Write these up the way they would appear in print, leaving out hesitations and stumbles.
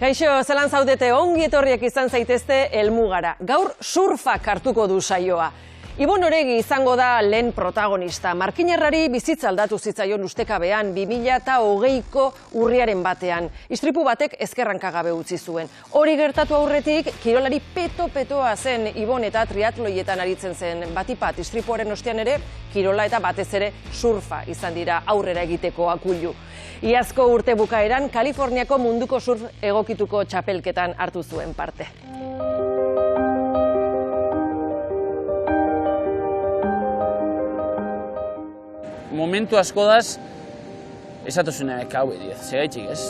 Kaixo, zelan zaudete, ongi etorriak izan zaitezte helmugara. Gaur surfak hartuko du saioa. Ibon Oregi izango da lehen protagonista. Markinarrari bizitza aldatu zitzaion ustekabean 2020ko urriaren batean. Istripu batek ezkerranka gabe utzi zuen. Hori gertatu aurretik, kirolari peto-petoa zen Ibon eta triatloietan aritzen zen. Batipat, istripuaren ostean ere, kirola eta batez ere surfa izan dira aurrera egiteko akuilu. Iazko urte bukaeran, Kaliforniako munduko surf egokituko txapelketan hartu zuen parte. Momentu asko daz, esatuzuna kaue diez, segaitxik ez.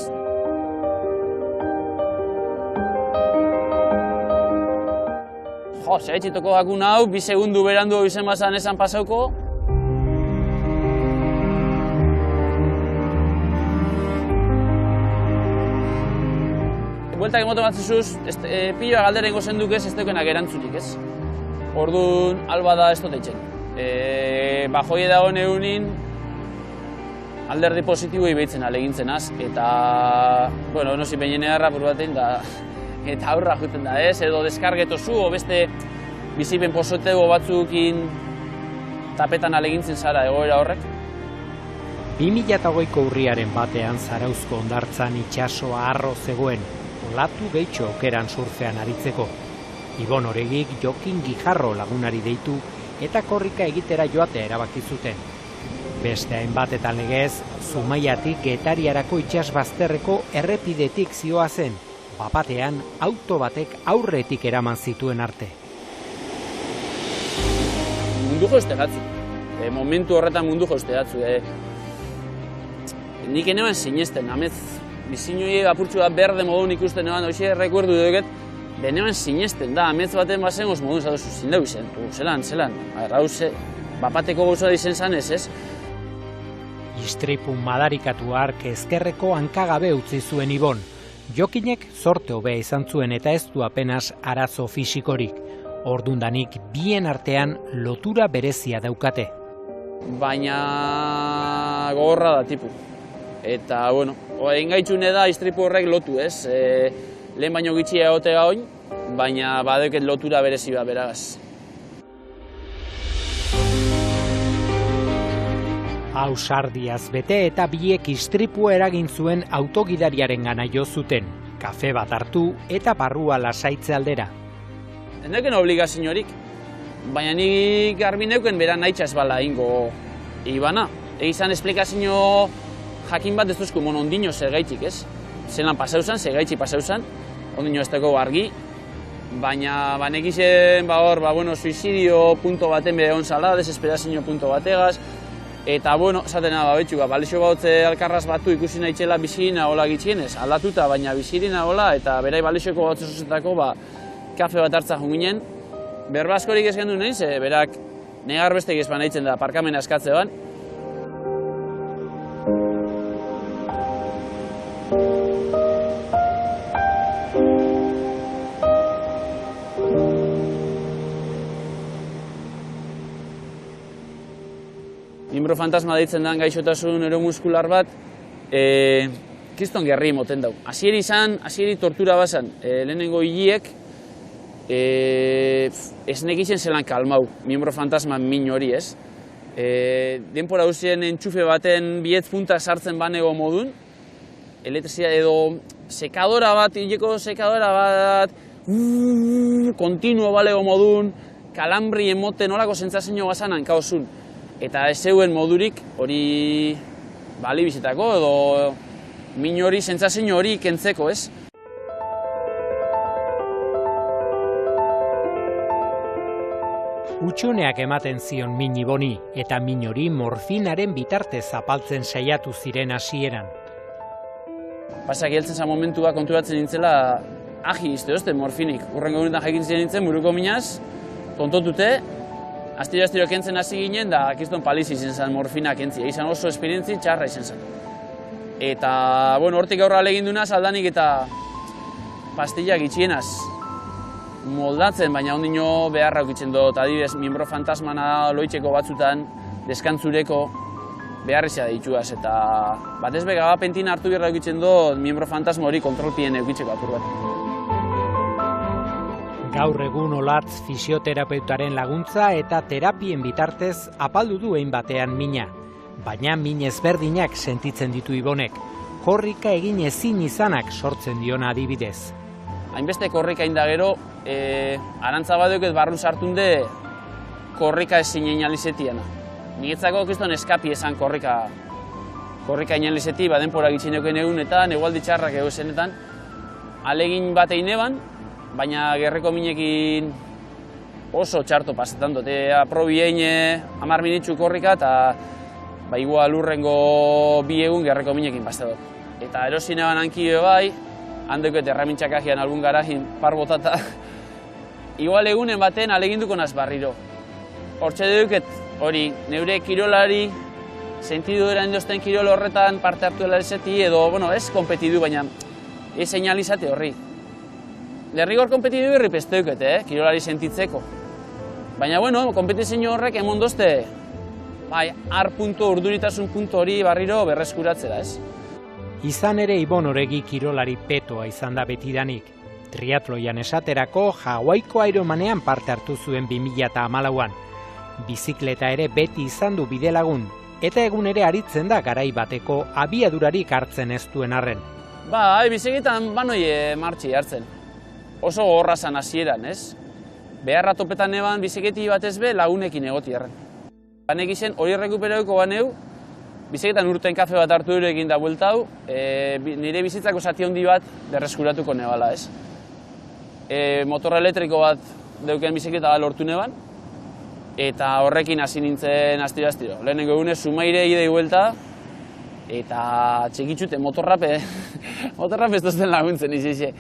Jo, segaitxitoko bakun hau, 2 segundu berandu izen bazan esan pasauko. Bueltak emoto batzizuz, piloa galdera ingo zenduk ez dukenak erantzunik ez. Orduan, alba da ez dut eitzen. Bajoi dago neunin alderdi positibo ibeitzen alegintzen az, eta, bueno, nosi behin edarra batein da, eta aurra juten da ez, edo deskargeto zu, o beste bizipen posotego batzukin tapetan alegintzen zara egoera horrek. 2008ko urriaren batean Zarauzko hondartzan itsasoa harro zegoen, olatu gehitxo okeran surfean aritzeko. Ibon Oregik Jokin Gijarro lagunari deitu eta korrika egitera joatea erabaki zuten. Beste hainbatetan legez, Zumaiatik Getariarako itsasbazterreko errepidetik zihoazen, bapatean auto batek aurretik eraman zituen arte. Mundu jozte gatzu. Momentu horretan mundu jozte gatzu. Nik eneban sinesten, amez bizinoi apurtxu bat berde modun ikusten eban, hoxe rekuerdu duket, beneban sinesten da, amez baten bazen oz modun zatozu zindau izen, zelan, rauze, bapateko gauza dizen zan ez. Istripu madarikatu hark ezkerreko hankagabe utzi zuen Ibon. Jokinek zorte hobea izan zuen eta ez du apenas arazo fisikorik. Ordundanik bien artean lotura berezia daukate. Baina gogorra da tipu. Eta, bueno, engaitxune da istripu horrek lotu ez. Lehen baino gitxia egotega oin, baina badeket lotura berezi bat beragaz. Ausardiaz bete eta biek istripua eragin zuen autogidariaren gana jo zuten. Kafe bat hartu eta barrua lasaitze aldera. Endeken obligaziorik, baina nik garbi neuken bera nahitxaz bala ingo Ibana. Egizan esplikazio jakin bat ez duzku ondino zergaitxik ez. Zelan pasauzan, zergaitxik pasauzan, ondino ez dago argi. Baina banekizen suizidio punto baten bere onzala, desesperazio punto bategaz. Eta, esatena, betxuga, balixo gautze alkarraz batu ikusi nahi txela bizirina hola gitxienez, aldatuta, baina bizirina hola, eta berai balixoko gautze zuzetako, kafe bat hartza junginen. Berbazkorik ez gendu nahi, berak negar bestek ezpan nahitzen da, parkamena eskatze ban. Miembro fantasma deitzen den gaixotasun neuromuskular bat, kriston gerri moten dau. Hasieri tortura bazan, lehenengo hiliek, ez nekitzen zelan kalmau, miembro fantasma min hori ez. Denpora huzien entxufe baten bietz punta sartzen banego modun, elektrizia edo sekadora bat, hileko sekadora bat, kontinuo balego modun, kalambri emoten olako sentsazio bazan hankaozun. Eta ez zeuen modurik hori bali bizitako edo min hori, sentsazio hori kentzeko ez. Utxuneak ematen zion min Iboni eta min hori morfinaren bitartez zapaltzen saiatu ziren hasieran. Pasak heltzen za momentua konturatzen nintzela ahi izte ozte morfinik. Urrengo guretan jakin ziren nintzen buruko minaz, tontotute, astiro kentzen hasi ginen da kiston paliz izen zen morfina kentzia. Izan oso esperientzi txarra izen zen. Eta, hortik aurra alegin dunaz aldanik eta pastillak itxienaz moldatzen, baina ondino beharra ukitzen dut. Adibidez, miembro fantasmana loitzeko batzutan, deskantzureko, beharrizia dituaz, eta batez be gagapentin hartu birra eukitzen do miembro fantasma hori kontrolpien eukitzeko apur bat. Gaur egun Olatz fisioterapeutaren laguntza eta terapien bitartez apaldu du hein batean mina. Baina min ezberdinak sentitzen ditu Ibonek. Korrika egin ezin izanak sortzen diona adibidez. Hainbeste korrika inda gero, arantza badeuket barru sartunde korrika ezin inalizetiana. Niretzako kriston eskapi esan korrika inalizeti, denpora gitzen euken egun eta negualdi txarrak egu zenetan. Alegin bat egin eban, baina gerreko minekin oso txarto pasetan dute. Aprobi egin 10 minitzu korrika eta igual lurrengo 2 egun gerreko minekin pasetan. Eta erosin eban hankio bai, handeuket erramintxak ahian algun garajin par botata. Igual egunen baten aleginduko naz barriro. Hortxe deuket hori, neure kirolari, sentidu eran dozten kirol horretan parte hartu dela eseti edo, ez kompetidu, baina ez seinalizate horri. Derrigor kompetidu irri pesteuket, kirolari sentitzeko. Baina, kompetizio horrek emon dozte, har punto, urduritasun punto hori barriro berreskuratzera, ez? Izan ere Ibon Oregi kirolari petoa izan da betidanik. Triatloian esaterako Hawaiiko Ironmanean parte hartu zuen 2014an. Bizikleta ere beti izan du bidelagun, eta egun ere aritzen da garai bateko abiadurarik hartzen ez duen arren. Biziketan banoi martxi hartzen. Oso gorra zan hasieran, ez? Beharra topetan eban biziketi batez be lagunekin egoti arren. Banek izen hori rekuperauko baneu, biziketan urten kafe bat hartu durekin da bueltau, nire bizitzako zati handi bat berreskuratuko nebala, ez? Motor elektriko bat deuken biziketa lortu neban, eta horrekin hasi nintzen astiro-astiro. Lehenengo egunez Sumaire idei buelta, eta txekitxute motorrape ez dozten laguntzen izixe.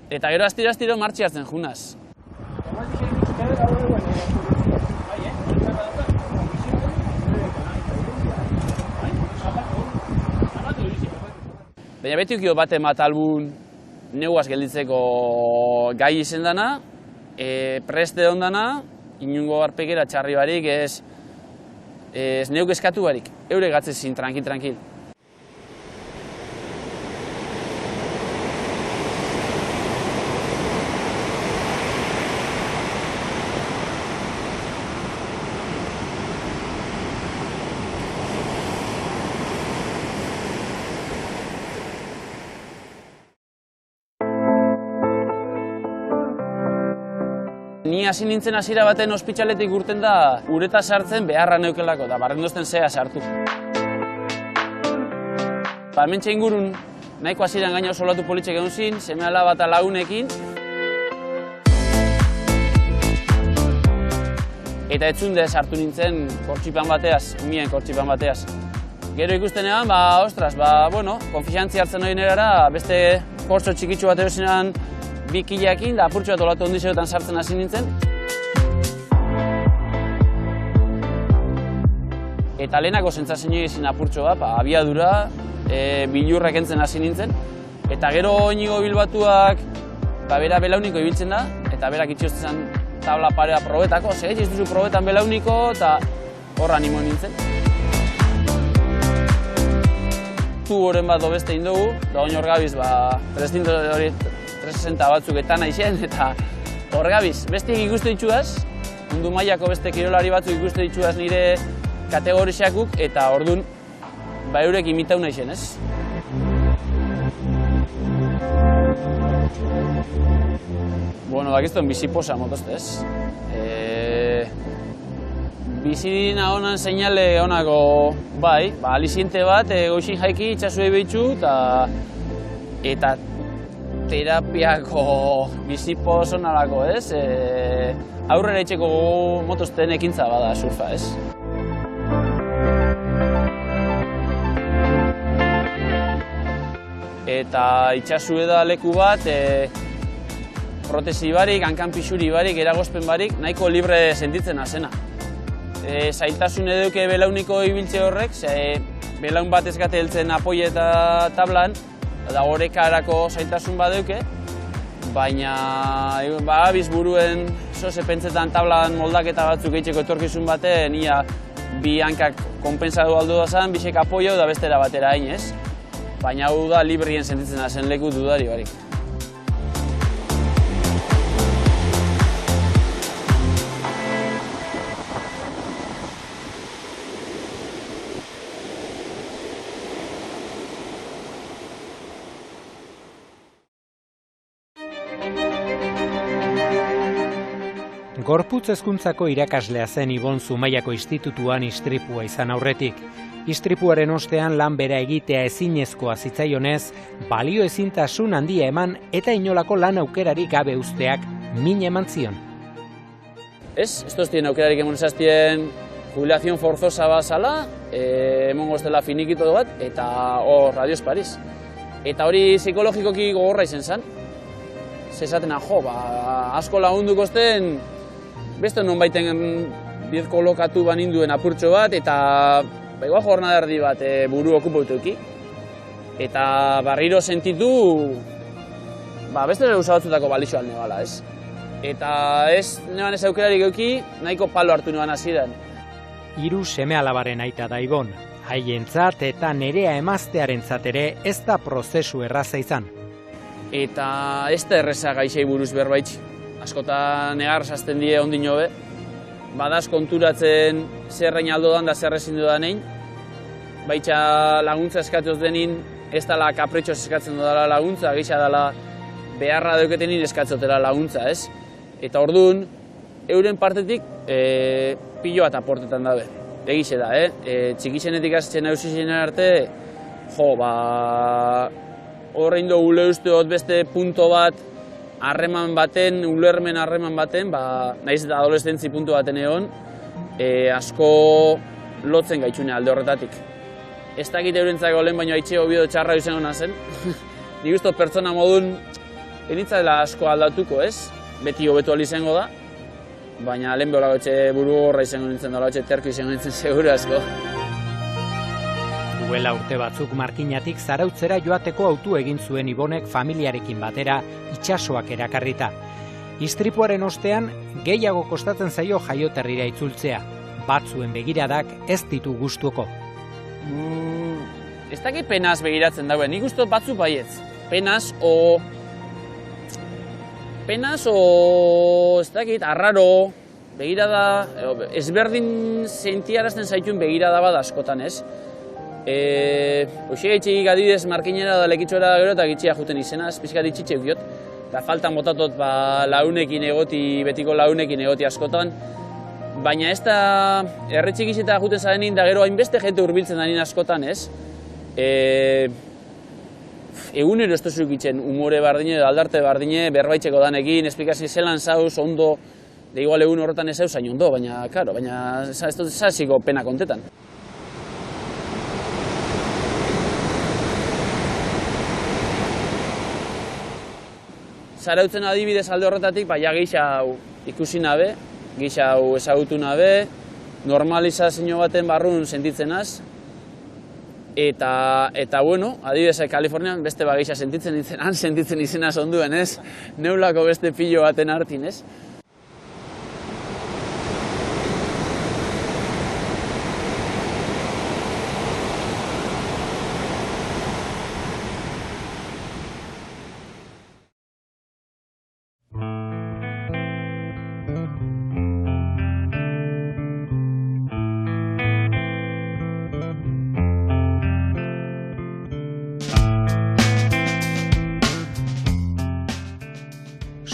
Eta gero astiro-astiro martxi hartzen junaz. Baina beti ukio bate matalbun neguaz gelditzeko gai izen dana, preste ondana, inungo arpekera txarri barik, ez neuk eskatu barik, eure gatzezin, tranquil. Ni hasi nintzen hasiera baten ospitaletik urten da ureta sartzen beharra neukelako, da barrendozten zea sartu. Hementxe ingurun nahiko hasieran gaina oso olatu politxek egon zin, seme alaba eta lagunekin. Eta etzunde sartu nintzen kortxipan bateaz, umien kortxipan bateaz. Gero ikusten egan, konfiantzia hartzen hori nerara, beste kortxo txikitsu bat erosenan 2 kilakin, da apurtxo bat olatu ondizeotan sartzen hasi nintzen. Eta lehenako sentsazio egin apurtxo bat, abiadura, bilurrak entzen hasi nintzen. Eta gero Inigo Bilbatuak, bera belauniko ibiltzen da, eta berak itxoztzen tabla parea probetako, ez duzu probetan belauniko, eta horra animo nintzen. Tuboren bat dobeste indogu, da oin hor gabiz, 360 batzuk eta naixen, eta hor gabiz, bestiek ikuste dituaz, mundu mailako beste kirolari batzuk ikuste dituaz nire kategoriakuk, eta ordun eurek imitau naixen, ez? Bakiztuen biziposa motozte, ez? Bizidina honan seinale honako, aliziente bat, goixin jaiki itxasuei behitxu, eta terapiako bizipos honalako, ez? Aurrera itxeko motozten ekintza bada surfa, ez? Eta itxasue da leku bat, protesi barik, hankan pixuri barik, eragozpen barik, nahiko libre sentitzen azena. Zailtasun eduke belauniko ibiltze horrek, belaun bat ez gate heltzen apoi eta tablan, da horekarako zailtasun badeuke, baina abiz buruen zoze pentsetan tablan moldaketa batzuk eitzeko etorkizun baten, ia bi hankak konpensatu aldo dazan, bisek apoio da bestera batera hain, ez? Baina hau da librien sentitzen zen leku dudari barik. Gorputz hezkuntzako irakaslea zen Ibon Zumaiako institutuan istripua izan aurretik. Istripuaren ostean lan bera egitea ezinezkoa zitzaionez, balio ezintasun handia eman eta inolako lan aukerarik gabe uzteak min eman zion. Ez toztien aukerarik emon ezaztien jubilazion forzosa bazala, emongo estela finikito bat, eta hor Adios Paris. Eta hori psikologikoki gogorra izen zen. Zesatena, asko lagunduko zen, beste non baiten birkolokatu baninduen apurtxo bat, eta igual jornada erdi bat buru okupautuki. Eta barriro sentitu, beste gauza batzutako balixo alne bala, ez? Eta ez neban ez aukerarik euki, nahiko palo hartu neban hasieran. 3 seme-alabaren aita da Ibon. Haientzat eta nerea emaztearentzat ere ez da prozesu erraza izan. Eta ez da erreza gaixei buruz berbaitz. Askotan negar sazten die ondin hobe. Badaz konturatzen zerrein aldo dan da zerrezin dudan egin. Baitxa laguntza eskatuz denin, ez dala kapritxoz eskatzen dudala laguntza, gisa dala beharra dauketenin eskatzotela laguntza, ez? Eta orduan, euren partetik pilo bat aportetan dabe. Egize da, txikizenetik azten hausizien arte, horrein do ule uste hot beste punto bat, harreman baten, ulermen harreman baten, nahiz eta adolescentzi puntu baten egon, asko lotzen gaitxune alde horretatik. Ez dakit eurentzako lehen baino haitxe hobi txarra izango nazen. Nik uste pertsona modun enitza dela asko aldatuko, ez? Beti hobetu ahal izango da, baina lehen beholako etxe buru gorra izango nintzen dela, etxe terko izango nintzen segura asko. Duela urte batzuk Markinatik Zarautzera joateko autu egin zuen Ibonek familiarekin batera itsasoak erakarrita. Istripuaren ostean gehiago kostatzen zaio jaioterrira itzultzea. Batzuen begiradak ez ditu gustuko. Ez dakit penaz begiratzen dauen, nik uste batzuk baietz. Penaz ez dakit, arraro, begirada, ezberdin sentiarazten zaituen begirada bat askotan, ez? Hoxe gaitxik adidez Markinera da lekitxora gero eta gitxia juten izenaz, pixkat itxitxe ukiot. Eta faltan botatot launekin egoti, betiko launekin egoti askotan. Baina ez da erretxik izeta juten zarenin da gero hainbeste jente hurbiltzen danin askotan, ez? Egunero ez duzuk itzen umore bardine, aldarte bardine, berbaitxeko danekin, esplikazio zelan zauz, ondo, de igual egun horretan ez zauz zain ondo, baina, karo, ez dut zaziko pena kontetan. Zarautzen adibidez alde horretatik, gisa hau ikusi nabe, gisa hau ezagutu nabe, normalizazio baten barrun sentitzen az, eta bueno, adibidez Kalifornian beste gisa sentitzen nintzen, han sentitzen izenaz onduen, ez? Neulako beste pilo baten hartin, ez?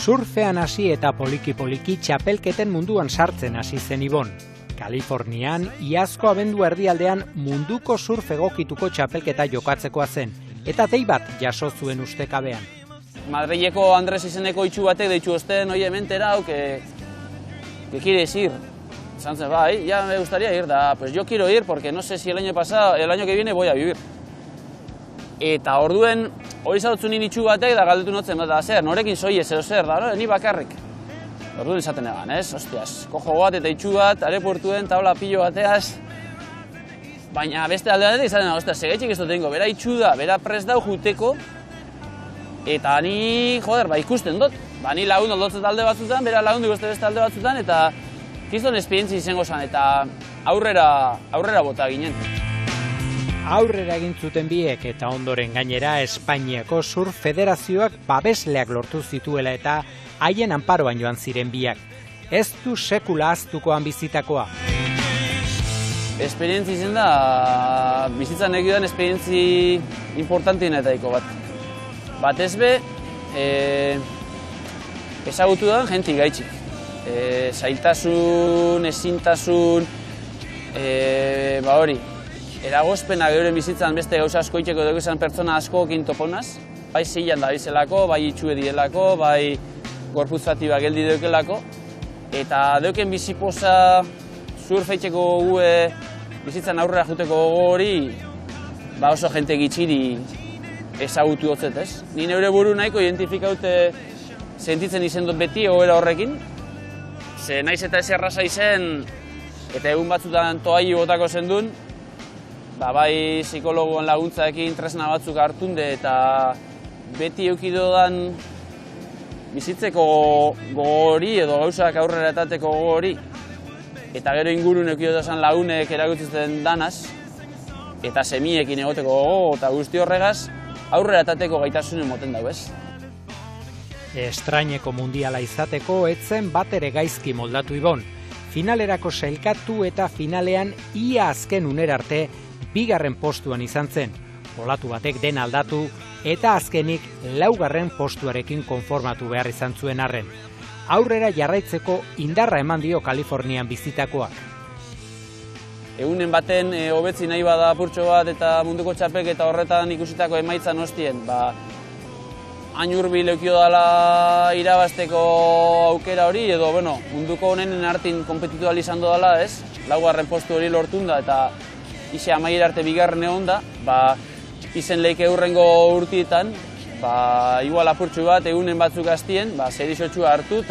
Surfean hasi eta poliki-poliki txapelketen munduan sartzen hasi zen Ibon. Kalifornian, iazko abendu erdialdean munduko surf egokituko txapelketa jokatzekoa zen, eta dei bat jaso zuen ustekabean. Madrileko Andres izeneko itxu batek deitxu osten, oie, mentera, que quieres ir. Santzen, ya me gustaría ir, pues yo quiero ir porque no sé si el año que viene voy a vivir. Eta orduen, hori zautzen itxu batek da galdetu notzen, zer, norekin zoi ez zer, ni bakarrik. Orduen esaten egan, ez? Ostias, kojo bat eta itxu bat, aeroportuen, tabla pilo bateaz. Baina beste alde batetik izaten da, ostias, segaitxik ez dut dengo, bera itxu da, bera prest dau juteko, eta ni, ikusten dut. Ni lagun aldotzet alde batzutan, bera lagun beste alde batzutan, eta Kiston esperientzi izango zen eta aurrera bota ginen. Aurrera egin zuten biek eta ondoren gainera Espainiako Surf Federazioak babesleak lortu zituela eta haien anparoan joan ziren biak. Ez du sekula ahaztukoan bizitakoa. Esperientzi izan da, bizitzan egidan esperientzi importantienetaiko bat. Batez be, ezagutu da jenti gaitxik. Zailtasun, ezintasun, hori. Eragozpena geuren bizitzan beste gauza asko itxeko dugu izan pertsona asko kintoponaz. Bai zilan da bizelako, bai itxue dielako, bai gorputzatiba geldi deukelako. Eta deuken bizipoza surfeitzeko gue bizitzan aurrera juteko hori oso jente gitxiri ezagutu hotzet, ez? Ni neure buru nahiko identifikaute sentitzen izen dut beti egoera horrekin. Ze naiz eta ez erraza izen eta egun batzutan toai botako zendun, bai psikologoen laguntzaekin tresna batzuk hartunde eta beti eukidodan bizitzeko gogori edo gauzak aurrera etateko gogori eta gero ingurun eukidotazan lagunek erakutzen danaz eta semiekin egoteko gogo eta guzti horregaz aurrera etateko gaitasunen moten dago, ez? Estraineko mundiala izateko etzen batere gaizki moldatu Ibon. Finalerako sailkatu eta finalean ia azken unera arte bigarren postuan izan zen. Olatu batek den aldatu eta azkenik laugarren postuarekin konformatu behar izan zuen arren. Aurrera jarraitzeko indarra eman dio Kalifornian bizitakoak. Egunen baten hobetzi nahi bada apurtxo bat eta munduko txapelketa horretan ikusitako emaitzan hostien, hain hurbil eukio dela irabazteko aukera hori, edo munduko honenen artin konpetitu izan dela, ez? Laugarren postu hori lortun da eta ise amaiera arte bigarren egon da, izen leike hurrengo urtietan, igual apurtxu bat egunen batzuk aztien, serizotxua hartu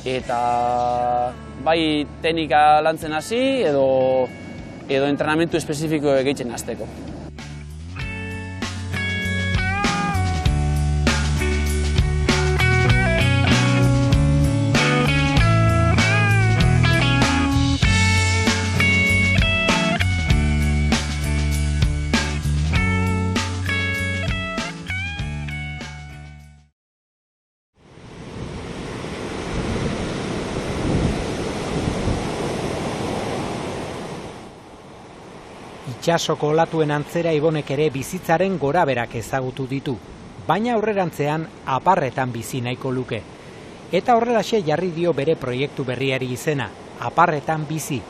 eta bai teknika lantzen hasi edo entrenamentu espezifiko egiten hasteko. Itsasoko olatuen antzera Ibonek ere bizitzaren goraberak ezagutu ditu, baina aurrerantzean aparretan bizi nahiko luke. Eta horrelaxe jarri dio bere proiektu berriari izena, aparretan bizi.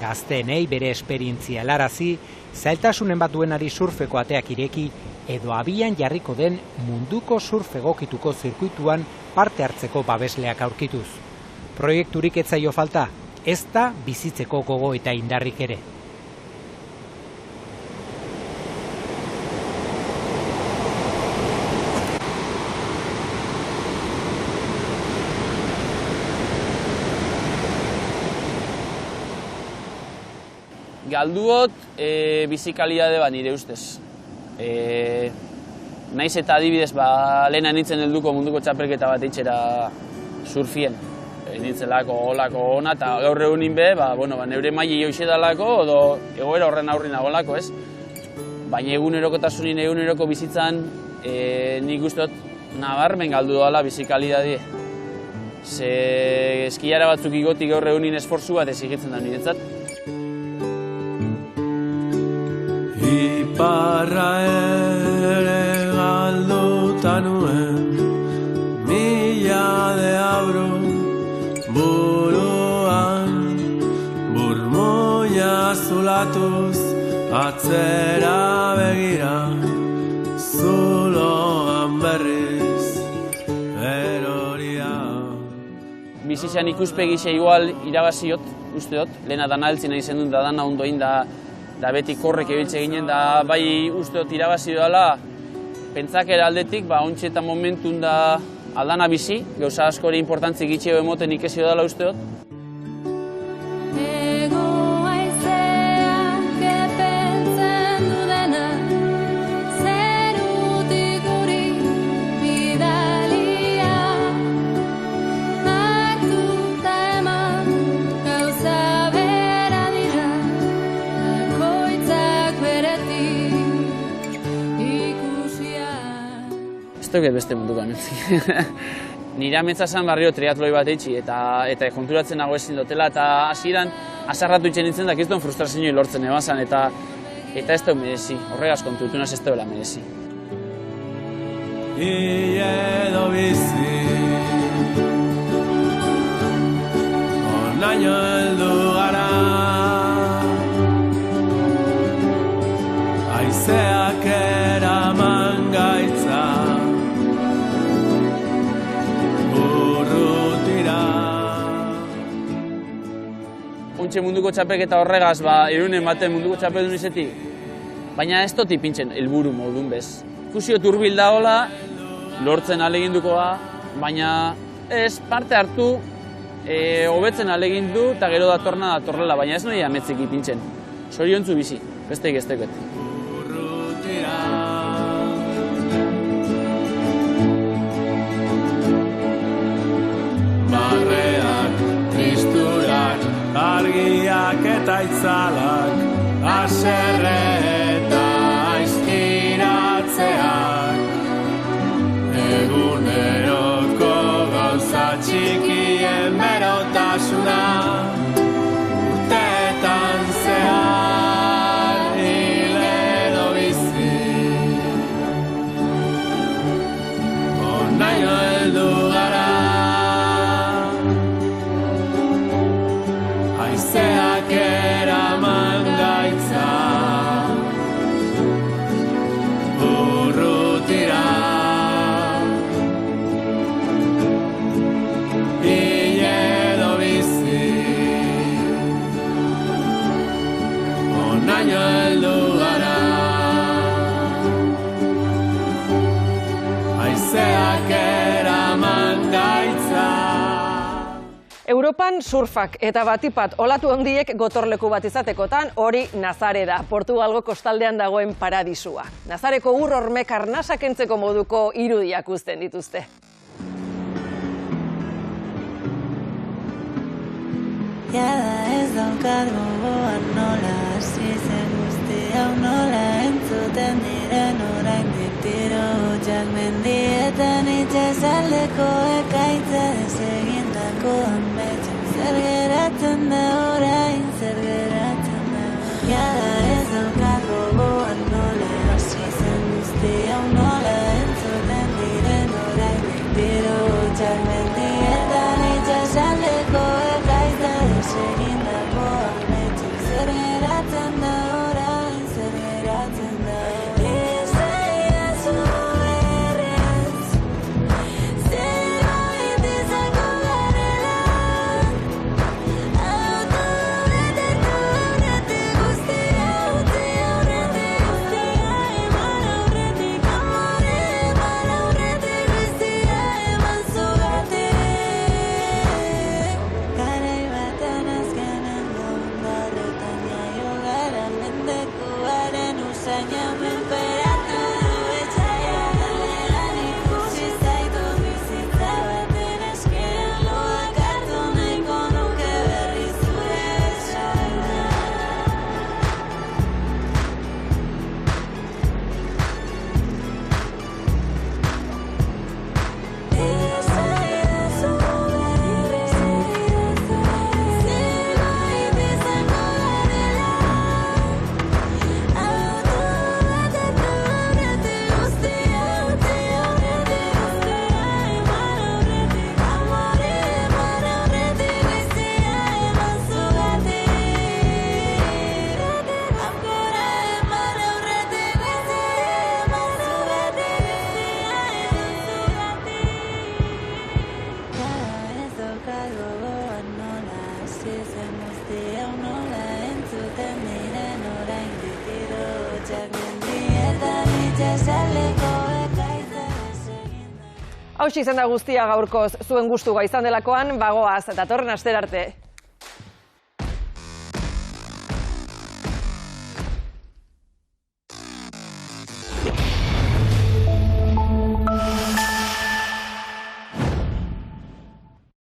Gazteenei bere esperientzia helarazi, zailtasunen bat duenari surfeko ateak ireki, edo abian jarriko den munduko surf egokituko zirkuituan parte hartzeko babesleak aurkituz. Proiekturik ez zaio falta, ez da bizitzeko gogo eta indarrik ere. Galduot bizikalidade bat nire ustez. Naiz eta adibidez lehena nintzen helduko munduko txapelketa bat eitxera surfien. Nintzelako olako ona eta gaur egunin be, neure maili joixe dalako edo egoera horren aurri nagolako, ez? Baina egunerokotasunin eguneroko bizitzan nik usteot nabarmen galdu doala bizikalidadie. Ze eskiara batzuk igotik gaur egunin esfortzu bat ezigitzen da niretzat. Iparra ere galduta nuen, mila de abro buruan, burmuina zulatuz atzera begira, zuloan berriz eroria. Bizitzan ikuspegixe igual irabaziot, usteot, lehena dana heltzen nahi zendun da dana ondoin da beti korrek ebiltze ginen, da bai usteot irabazi doala, pentsakera aldetik, ontsi eta momentun da aldana bizi, gauza askori importantzik itxeo emoten ikesi dala usteot. duket beste munduko ametzik. Nire ametza zen barrio triatloi bat eitzi, eta konturatzen nago ezin dutela, eta hasieran asarratu itzen nintzen da, kiston frustrazioi lortzen eban zan, eta ez dut merezi, horregaz kontutu naz ez duela merezi. Edo bizi Onaino heldu gara Aizeak eraman gaitza Urrutira Untxe munduko txapelketa horregaz, irunen baten munduko txapeldun izetik, baina ez dut ipintzen helburu modun bez. Ikusio turbil dagoela, lortzen alegindukoa, baina ez parte hartu, hobetzen alegindu eta gero datorrela, baina ez noia ametzik ipintzen. Zoriontzu bizi, besteik ez teket. Barreak, tristurak, argiak eta itzalak, haserre eta aizkiratzeak, eguneroko gauza txikien berotasuna, urteetan zehar hil edo bizi. Onaino heldu gara, haizeak eraman gaitza, urrutira. Hil edo bizi, onaino heldu gara, haizeak eraman gaitza. Europan surfak eta batipat olatu handiek gotorleku bat izatekotan hori Nazare da, Portugalgo kostaldean dagoen paradisua. Nazareko ur hormek arnasa kentzeko moduko irudiak uzten dituzte. Jada ez daukat gogoan nola hasi zen guzti hau nola entzuten diren oraindik tiro hutsak mendietan itsasaldeko ekaitza desegindako ametsak zer geratzen da orain, zer geratzen da. Jada ez daukat gogoan nola hasi zen guzti hau nola entzuten diren oraindik tiro hutsak mendietan itsasaldeko ekaitza desegindako ametsak zer geratzen da orain, zer geratzen da. Hauxe izan da guztia gaurkoz, zuen gustuga izan delakoan, bagoaz, datorren astera arte.